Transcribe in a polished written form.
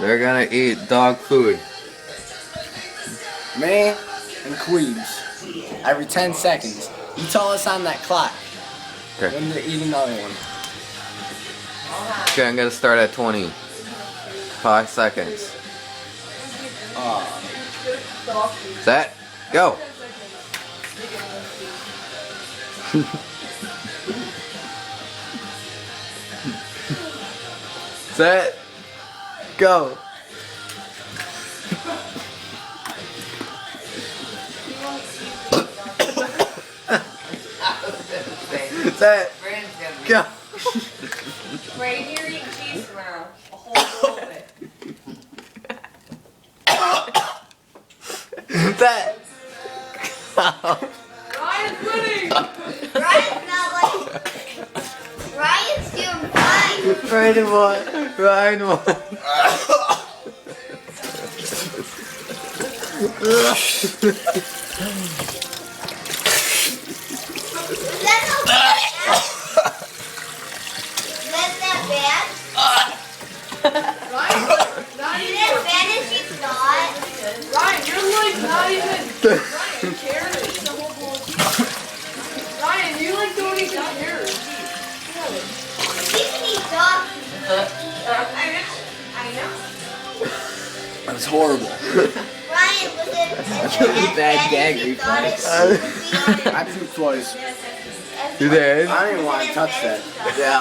They're gonna eat dog food. Me and Queebs. Every 10 seconds. You tell us on that clock Okay. when to eat another one. Okay, I'm gonna start at 20. 5 seconds. Set. Go. Set. Go. Set. Go. Brayden, you're eating cheese tomorrow. A whole bowl of it. Set. Ryan's winning! Ryan's not like. Ryan's doing fine. Ryan won. Ryan won. Is that not bad? Is that bad? Ryan, Is it as bad as you thought? Ryan, you're like not even. Ryan, carrots. It's a whole bowl of cheese. Ryan, you like don't even carrots. You can eat dog food. I know. That was horrible. Ryan, was it as Bad bad gag as you thought it reflex. would be? I puked twice. You did? I didn't even want to touch that. Yeah.